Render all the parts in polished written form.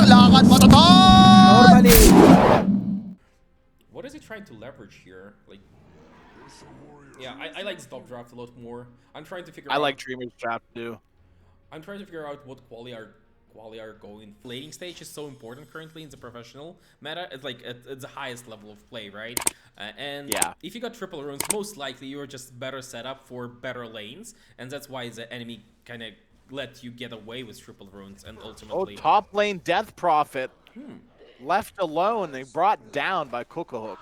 lakad matatag! Normally. What is he trying to leverage here? Like, yeah, I like Stop Draft a lot more. I'm trying to figure out. I like Dreamer's Draft too. I'm trying to figure out what Qhali are going. Flating stage is so important currently in the professional meta. It's like it's the highest level of play, right? And Yeah. if you got triple runes, most likely you're just better set up for better lanes, and that's why the enemy kind of let you get away with triple runes, and Oh, ultimately. top lane Death Prophet. Left alone and brought down by Cocohook.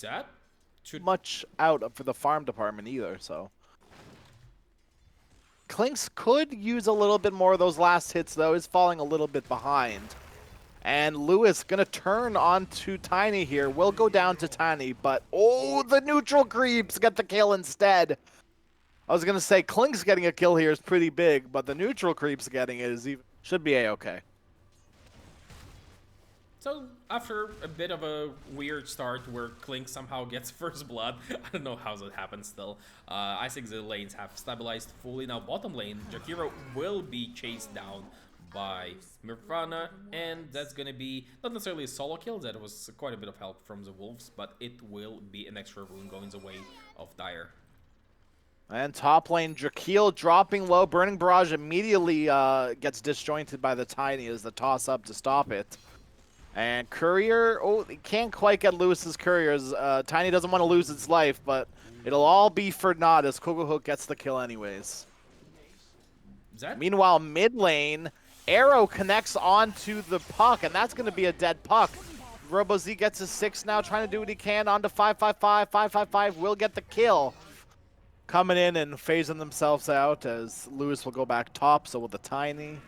That should Much out for the farm department either, so. Clinks could use a little bit more of those last hits, though. Is falling a little bit behind. And Lewis going to turn on to Tiny here. Will go down to Tiny, but oh, the neutral creeps get the kill instead. I was going to say Clink's getting a kill here is pretty big, but the neutral creeps getting it is even, should be a-okay. So, after a bit of a weird start where Clink somehow gets first blood, I don't know how that happens still. I think the lanes have stabilized fully. Now, bottom lane, Jakiro will be chased down by Mirvana, and that's gonna be not necessarily a solo kill, that was quite a bit of help from the Wolves, but it will be an extra rune going the way of Dire. And top lane, Drakeel dropping low. Burning Barrage immediately gets disjointed by the Tiny as the toss up to stop it. And Courier, oh, he can't quite get Lewis's Couriers. Tiny doesn't want to lose its life, but it'll all be for naught as Cocohook gets the kill anyways. Meanwhile, mid lane, Arrow connects onto the puck, and that's going to be a dead puck. RoboZ gets his 6 now, trying to do what he can onto 555. 555 will get the kill. Coming in and phasing themselves out as Lewis will go back top, so will the Tiny.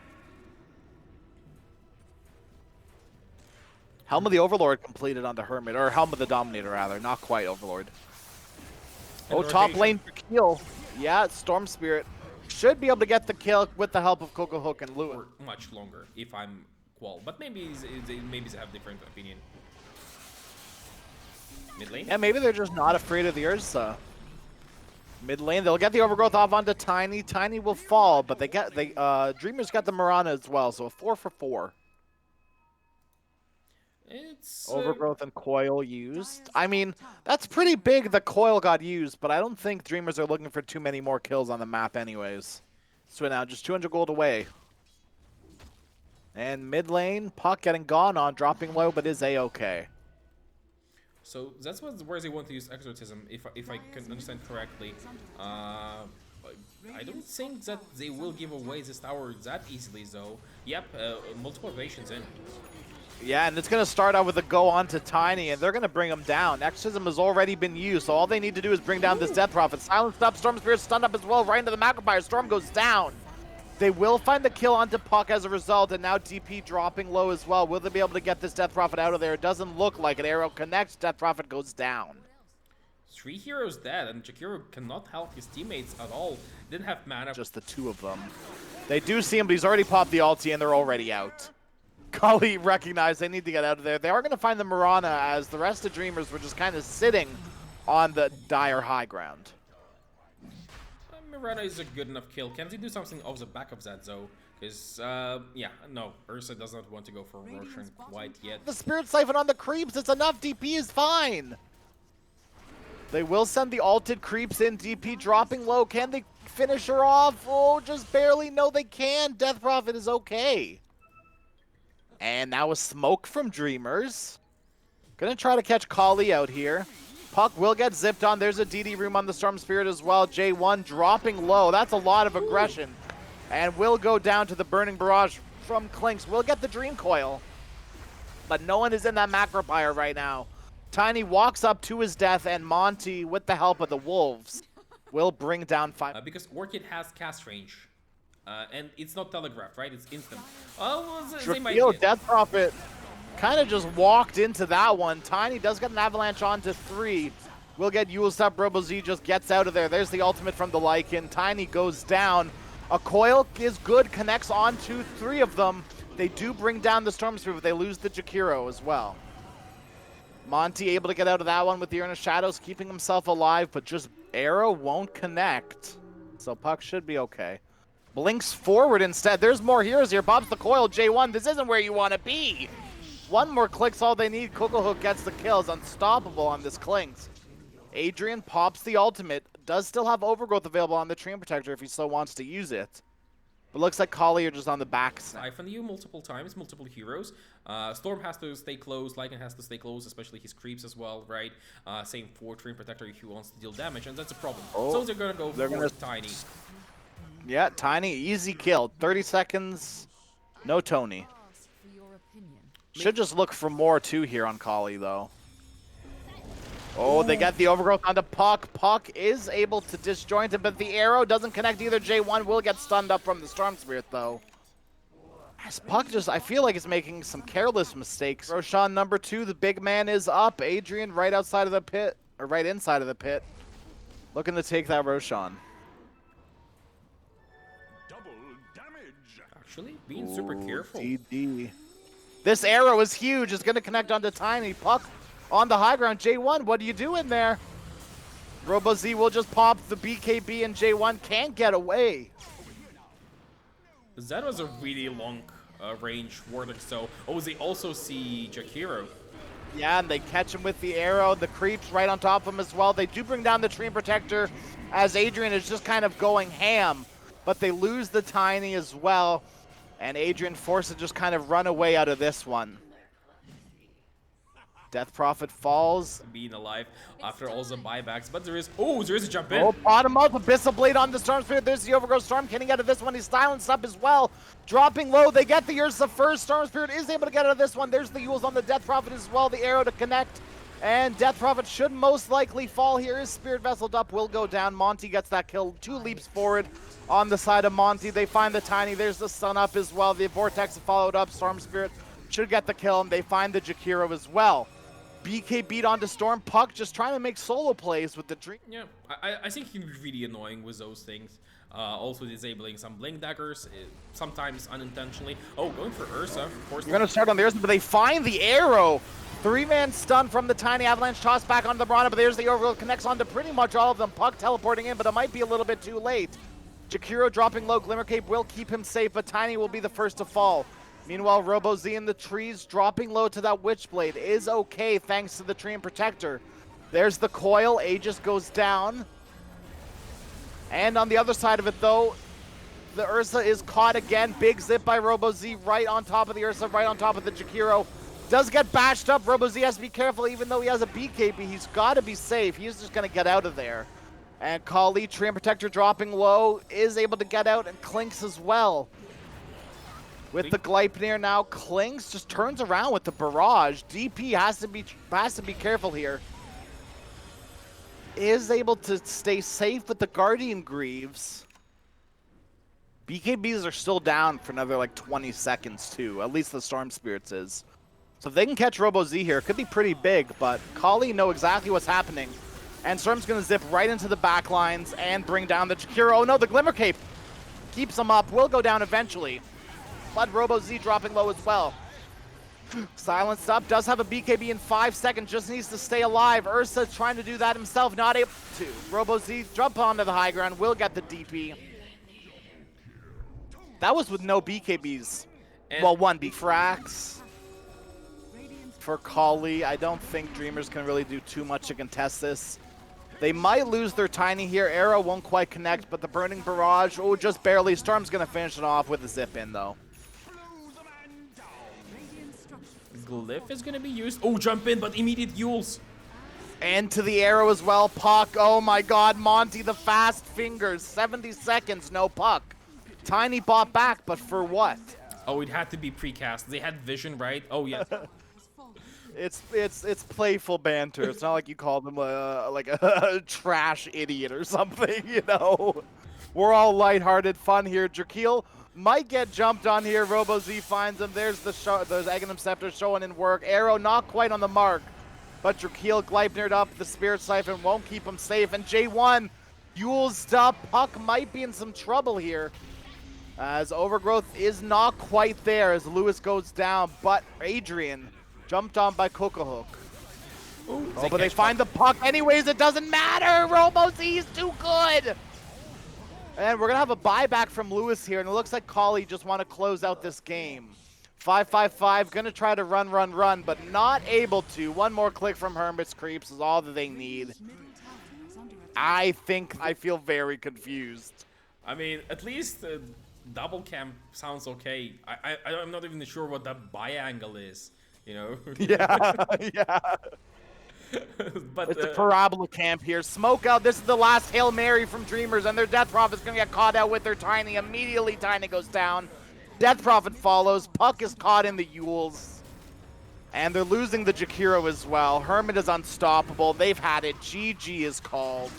Helm of the Overlord completed onto Hermit, or Helm of the Dominator rather, not quite Overlord. And oh, top lane for Keel. Yeah, Storm Spirit should be able to get the kill with the help of Cocohook and Lewis. Or much longer, if I'm Qual, but maybe they have different opinion. Mid lane? Yeah, maybe they're just not afraid of the Ursa. Mid lane, they'll get the overgrowth off onto Tiny. Tiny will fall, but Dreamers got the Mirana as well, so a 4 for 4. It's Overgrowth and Coil used. I mean, that's pretty big the Coil got used, but I don't think Dreamers are looking for too many more kills on the map anyways. So now just 200 gold away. And mid lane, Puck getting gone on, dropping low, but is a-okay. So that's where they want to use Exorcism, if I can understand correctly. I don't think that they will give away this tower that easily, though. Yep, multiple evasions in. Yeah, and it's going to start out with a go on to Tiny, and they're going to bring him down. Exorcism has already been used, so all they need to do is bring down this Death Prophet. Silenced up, Storm Spirit stunned up as well, right into the Macropire. Storm goes down. They will find the kill onto Puck as a result, and now DP dropping low as well. Will they be able to get this Death Prophet out of there? It doesn't look like it. Arrow connects, Death Prophet goes down. 3 heroes dead, and Jakiro cannot help his teammates at all. Didn't have mana. Just the 2 of them. They do see him, but he's already popped the ulti, and they're already out. Qhali recognized they need to get out of there. They are going to find the Mirana, as the rest of Dreamers were just kind of sitting on the Dire high ground. Mirana is a good enough kill. Can they do something off the back of that, though? Because, yeah, no, Ursa does not want to go for Roshan quite yet. The Spirit Siphon on the creeps, it's enough. DP is fine. They will send the ulted creeps in. DP dropping low. Can they finish her off? Oh, just barely. No, they can. Death Prophet is okay. And now a smoke from Dreamers. Gonna try to catch Qhali out here. Puck will get zipped on. There's a DD room on the Storm Spirit as well. J1 dropping low. That's a lot of aggression. And will go down to the Burning Barrage from Clinks. Will get the Dream Coil. But no one is in that Macropire right now. Tiny walks up to his death, and Monty, with the help of the Wolves, will bring down 5. Because Orchid has cast range. And it's not telegraphed, right? It's instant. Oh, they might Drakeel, Death Prophet kind of just walked into that one. Tiny does get an avalanche onto 3. Will get Yule's up. RoboZ just gets out of there. There's the ultimate from the Lycan. Tiny goes down. A coil is good, connects onto 3 of them. They do bring down the Storm Spirit, but they lose the Jakiro as well. Monty able to get out of that one with the Urn of Shadows, keeping himself alive, but just Arrow won't connect. So Puck should be okay. Blinks forward instead. There's more heroes here. Bob's the coil. J1, this isn't where you want to be. One more click's all they need. Kokohook gets the kills. Unstoppable on this Clinks. Adrian pops the ultimate. Does still have Overgrowth available on the Treant Protector if he still wants to use it. But looks like Qhali are just on the back. Siphon you multiple times, multiple heroes. Storm has to stay close, Lycan has to stay close, especially his creeps as well, right? Same for Treant Protector if he wants to deal damage, and that's a problem. So they're gonna go for Tiny. Yeah, Tiny, easy kill. 30 seconds, no Tony. Should just look for more too here on Qhali though. Oh, they get the Overgrowth onto Puck. Puck is able to disjoint him, but the arrow doesn't connect either. J1 will get stunned up from the Storm Spirit though. As Puck just, I feel like is making some careless mistakes. Roshan number 2, the big man is up. Adrian right outside of the pit, or right inside of the pit. Looking to take that Roshan. Actually, being super careful. DD. This arrow is huge. It's going to connect onto Tiny. Puck on the high ground. J1, what are you doing there? RoboZ will just pop the BKB and J1 can't get away. That was a really long range warding, so... Oh, they also see Jakiro. Yeah, and they catch him with the arrow. The creeps right on top of him as well. They do bring down the Treant Protector as Adrian is just kind of going ham. But they lose the Tiny as well. And Adrian forced to just kind of run away out of this one. Death Prophet falls. Being alive after all the buybacks, but there is a jump in. Oh, bottom up, Abyssal Blade on the Storm Spirit. There's the Overgrowth Storm getting out of this one. He's silenced up as well. Dropping low, they get the Ursa first. Storm Spirit is able to get out of this one. There's the Yules on the Death Prophet as well. The arrow to connect. And Death Prophet should most likely fall here. His Spirit Vessel up will go down. Monty gets that kill. 2 leaps forward on the side of Monty. They find the Tiny. There's the Sun up as well. The Vortex followed up. Storm Spirit should get the kill. And they find the Jakiro as well. BK beat onto Storm. Puck just trying to make solo plays with the Dream. Yeah, I think he can be really annoying with those things. Also disabling some Blink Daggers, sometimes unintentionally. Oh, going for Ursa, of course. You're going to start on the Ursa, but they find the arrow. 3-man stun from the Tiny. Avalanche toss back onto the Brana, but there's the Overgrowth. Connects onto pretty much all of them. Puck teleporting in, but it might be a little bit too late. Jakiro dropping low. Glimmer Cape will keep him safe, but Tiny will be the first to fall. Meanwhile, RoboZ in the trees, dropping low to that Witchblade is okay thanks to the Treant Protector. There's the coil. Aegis goes down. And on the other side of it, though, the Ursa is caught again. Big zip by RoboZ right on top of the Ursa, right on top of the Jakiro. Does get bashed up. RoboZ has to be careful. Even though he has a BKB, he's got to be safe. He's just going to get out of there. And Qhali, Treant Protector dropping low, is able to get out and Clinks as well. With the Gleipnir now, Clinks just turns around with the barrage. DP has to be careful here. Is able to stay safe with the Guardian Greaves. BKBs are still down for another like 20 seconds too. At least the Storm Spirits is. So if they can catch RoboZ here, it could be pretty big, but Qhali know exactly what's happening. And Storm's gonna zip right into the back lines and bring down the Jakiro. Oh no, the Glimmer Cape keeps him up, will go down eventually. But RoboZ dropping low as well. Silenced up, does have a BKB in 5 seconds, just needs to stay alive. Ursa trying to do that himself, not able to. RoboZ jump onto the high ground, will get the DP. That was with no BKBs. And well, one Frax. For Qhali, I don't think Dreamers can really do too much to contest this. They might lose their Tiny here. Arrow won't quite connect, but the Burning Barrage, oh, just barely. Storm's gonna finish it off with a zip in though. Glyph is gonna be used. Oh, jump in, but immediate Yules. And to the arrow as well. Puck, oh my god, Monty, the fast fingers. 70 seconds, no Puck. Tiny bought back, but for what? Oh, it had to be precast. They had vision, right? Oh, yeah. It's playful banter. It's not like you call them like a trash idiot or something, you know? We're all lighthearted fun here. Drakeel might get jumped on here. RoboZ finds him. There's the Aghanim Scepter showing in work. Arrow not quite on the mark. But Drakeel Gleipnired up. The Spirit Siphon won't keep him safe. And J1, Yules up. Puck might be in some trouble here. As Overgrowth is not quite there as Lewis goes down. But Adrian jumped on by Kokohook. Oh, but they find the Puck anyways. It doesn't matter. RoboZ is too good. And we're going to have a buyback from Lewis here, and it looks like Qhali just want to close out this game. 5-5-5, going to try to run, but not able to. One more click from Hermit's Creeps is all that they need. I feel very confused. I mean, at least double camp sounds okay. I'm not even sure what that buy angle is, you know? Yeah, yeah. But it's a parabola camp here. Smoke out. This is the last Hail Mary from Dreamers, and their Death Prophet's going to get caught out with their Tiny. Immediately, Tiny goes down. Death Prophet follows. Puck is caught in the Yules. And they're losing the Jakiro as well. Hermit is unstoppable. They've had it. GG is called.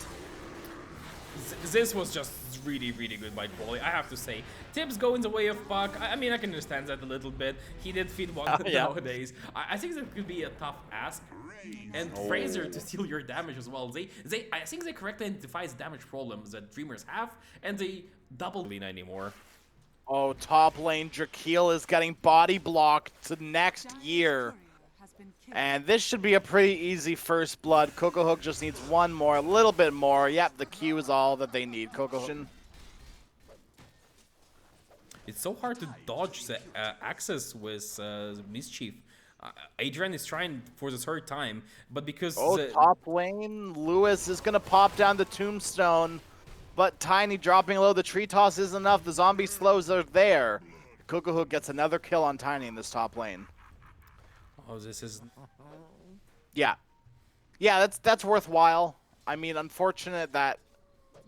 This was just really, really good by Qhali, I have to say. Tips go in the way of Puck. I mean, I can understand that a little bit. He did feed one nowadays. I think that could be a tough ask. And Fraser to steal your damage as well. I think they correctly identify the damage problems that Dreamers have, and they double Lena anymore. Oh, top lane, Drakeel is getting body blocked to next year. And this should be a pretty easy first blood. Cocohook just needs one more, a little bit more. Yep, the Q is all that they need. Cocohook. It's so hard to dodge the access with Mischief. Adrian is trying for the third time, but because top lane, Lewis is gonna pop down the tombstone, but Tiny dropping low. The tree toss isn't enough. The zombie slows are there. Cocohook gets another kill on Tiny in this top lane. Oh, this is. Yeah, that's worthwhile. I mean, unfortunate that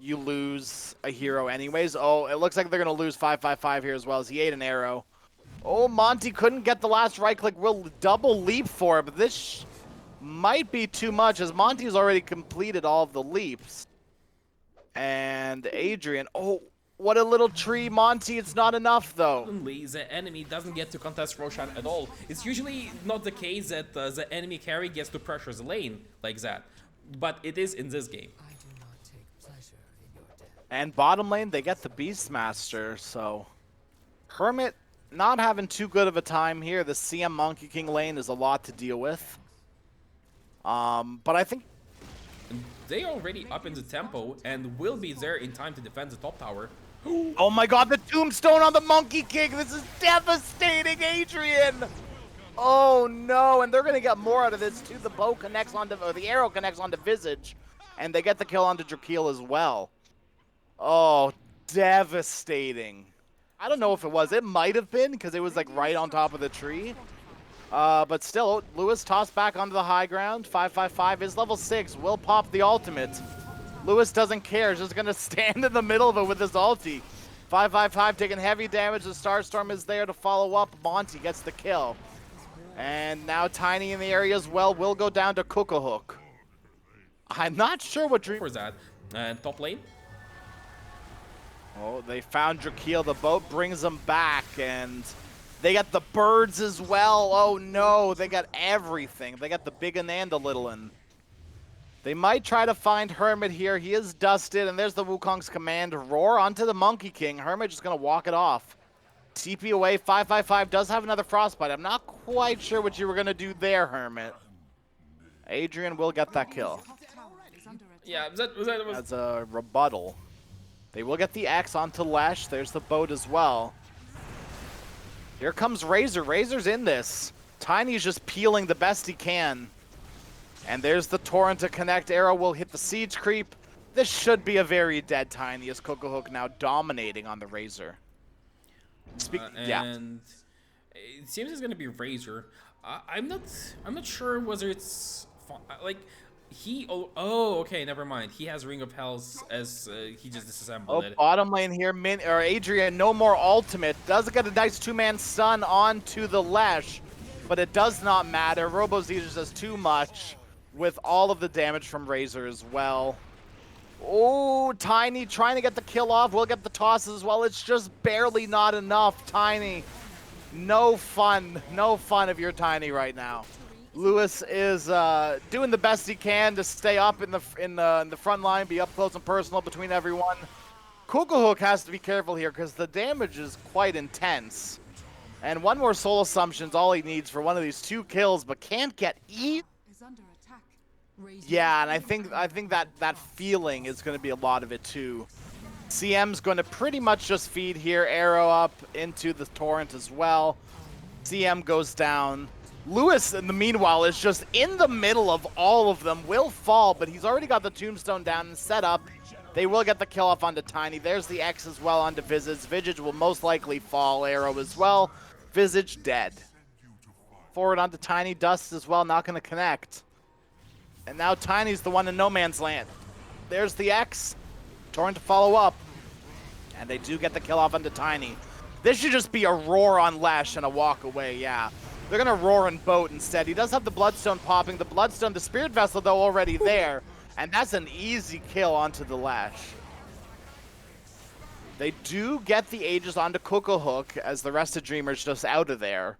you lose a hero anyways. Oh, it looks like they're gonna lose 5-5-5 here as well as he ate an arrow. Oh, Monty couldn't get the last right click. Will double leap for it, but this might be too much as Monty's already completed all of the leaps. And Adrian, oh, what a little tree, Monty. It's not enough, though. The enemy doesn't get to contest Roshan at all. It's usually not the case that the enemy carry gets to pressure the lane like that. But it is in this game. I do not take pleasure in your death. And bottom lane, they get the Beastmaster, so Hermit not having too good of a time here. The CM Monkey King lane is a lot to deal with. But I think they already up in the tempo and will be there in time to defend the top tower. Oh my god, the tombstone on the Monkey King. This is devastating, Adrian. Oh no, and they're gonna get more out of this too. The bow connects onto, or the arrow connects onto Visage, and they get the kill onto Drakeel as well. Oh, devastating. I don't know if it was. It might have been because it was like right on top of the tree. But still, Lewis tossed back onto the high ground. 5-5-5 is level 6. Will pop the ultimate. Lewis doesn't care. He's just going to stand in the middle of it with his ulti. 5-5-5 taking heavy damage. The Starstorm is there to follow up. Monty gets the kill. And now Tiny in the area as well will go down to Cocohook. I'm not sure what Dream... Where's that? Top lane? Oh, they found Drakeel. The boat brings them back, and they got the birds as well. Oh no, they got everything. They got the big un and the little un. They might try to find Hermit here. He is dusted, and there's the Wukong's command. Roar onto the Monkey King. Hermit just going to walk it off. TP away. 5-5-5 does have another Frostbite. I'm not quite sure what you were going to do there, Hermit. Adrian will get that kill. Yeah, that was... That's a rebuttal. They will get the X onto Lesh. There's the boat as well. Here comes Razor. Razor's in this. Tiny's just peeling the best he can. And there's the Torrent to connect. Arrow will hit the Siege Creep. This should be a very dead Tiny as Cocohook now dominating on the Razor. And it seems it's going to be Razor. I'm not sure whether it's... like... okay, never mind. He has Ring of Hells as he just disassembled it. Bottom lane here, Adrian, no more ultimate. Does get a nice two-man stun onto the Lesh, but it does not matter. RoboZeus does too much with all of the damage from Razor as well. Oh, Tiny trying to get the kill off. We'll get the tosses as well. It's just barely not enough. Tiny, no fun of your Tiny right now. Lewis is doing the best he can to stay up in the front line, be up close and personal between everyone. Cocohook has to be careful here because the damage is quite intense. And one more soul assumption's all he needs for one of these 2 kills, but can't get eat. Yeah, and I think that feeling is going to be a lot of it too. CM's going to pretty much just feed here, arrow up into the torrent as well. CM goes down. Lewis, in the meanwhile, is just in the middle of all of them. Will fall, but he's already got the tombstone down and set up. They will get the kill off onto Tiny. There's the X as well onto Visage. Visage will most likely fall, arrow as well. Visage dead. Forward onto Tiny. Dust as well, not going to connect. And now Tiny's the one in no man's land. There's the X. Torrent to follow up. And they do get the kill off onto Tiny. This should just be a roar on Lash and a walk away, yeah. They're going to roar and boat instead. He does have the Bloodstone popping. The Bloodstone, the Spirit Vessel, though, already there. And that's an easy kill onto the Lash. They do get the Aegis onto Coco Hook as the rest of Dreamers just out of there.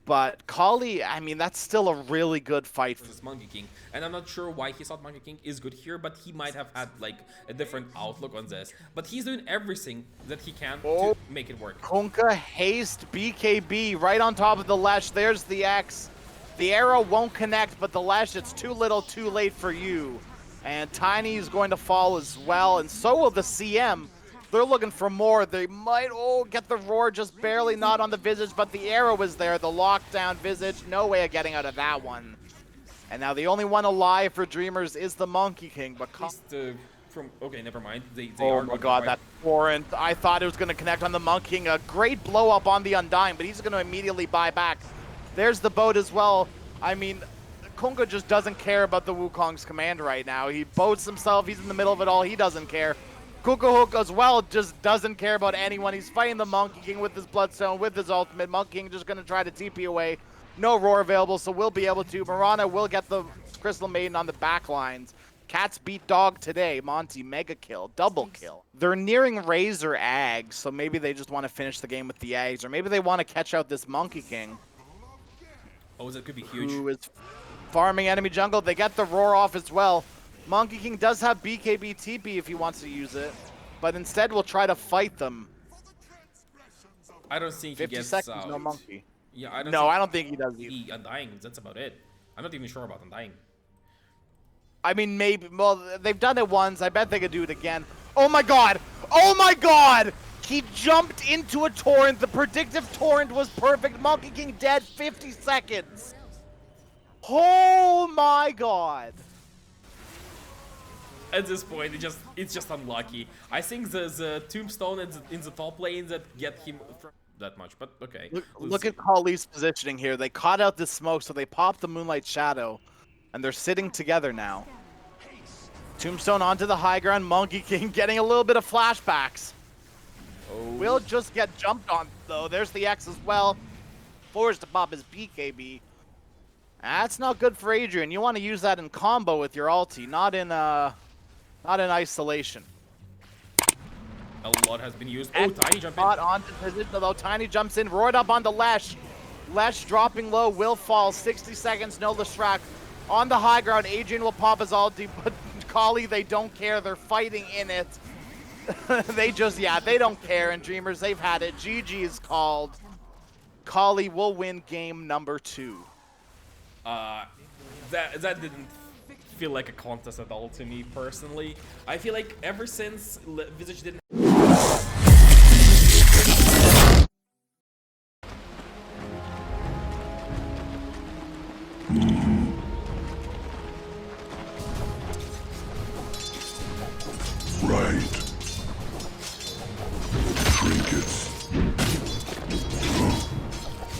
But Qhali, I mean, that's still a really good fight for This Monkey King, and I'm not sure why he thought Monkey King is good here, but he might have had like a different outlook on this. But he's doing everything that he can to make it work. Kunkka haste BKB right on top of the Lash. There's the X. The arrow won't connect, but the Lash, it's too little, too late for you. And Tiny is going to fall as well, and so will the CM. They're looking for more. They might, get the roar just barely not on the Visage, but the arrow is there. The lockdown Visage, no way of getting out of that one. And now the only one alive for Dreamers is the Monkey King, but okay, never mind. They oh are my going god, to that torrent. I thought it was going to connect on the Monkey King. A great blow up on the Undying, but he's going to immediately buy back. There's the boat as well. I mean, Kunkka just doesn't care about the Wukong's command right now. He boats himself. He's in the middle of it all. He doesn't care. Coco Hook as well just doesn't care about anyone. He's fighting the Monkey King with his Bloodstone, with his ultimate. Monkey King just going to try to TP away. No roar available, so we'll be able to. Mirana will get the Crystal Maiden on the back lines. Cats beat dog today. Monty, mega kill, double kill. They're nearing Razor Ags, so maybe they just want to finish the game with the Ags, or maybe they want to catch out this Monkey King. Oh, that could be huge. Who is farming enemy jungle. They get the roar off as well. Monkey King does have BKB TP if he wants to use it, but instead we'll try to fight them. I don't think 50 he gets seconds, out. no Monkey. Yeah, I don't think he does either. Undying, that's about it. I'm not even sure about Undying. I mean, maybe, well, they've done it once. I bet they could do it again. Oh my god! Oh my god! He jumped into a torrent. The predictive torrent was perfect. Monkey King dead, 50 seconds. Oh my god. At this point, it's just unlucky. I think the tombstone in the top lane that get him that much, but okay. Look at Qhali's positioning here. They caught out the smoke, so they popped the Moonlight Shadow, and they're sitting together now. Tombstone onto the high ground. Monkey King getting a little bit of flashbacks. Oh. Will just get jumped on, though. There's the X as well. Forced to pop his BKB. That's not good for Adrian. You want to use that in combo with your ulti, not in isolation. A lot has been used. Oh, Tiny jump in. Onto position, though. Tiny jumps in, roared up onto Lesh. Lesh dropping low, will fall. 60 seconds, no Leshrac. On the high ground, Adrian will pop his ulti, but Qhali, they don't care. They're fighting in it. They don't care. And Dreamers, they've had it. GG is called. Qhali will win game number 2. That didn't feel like a contest at all to me personally. I feel like ever since Visage didn't. Right. Trinkets.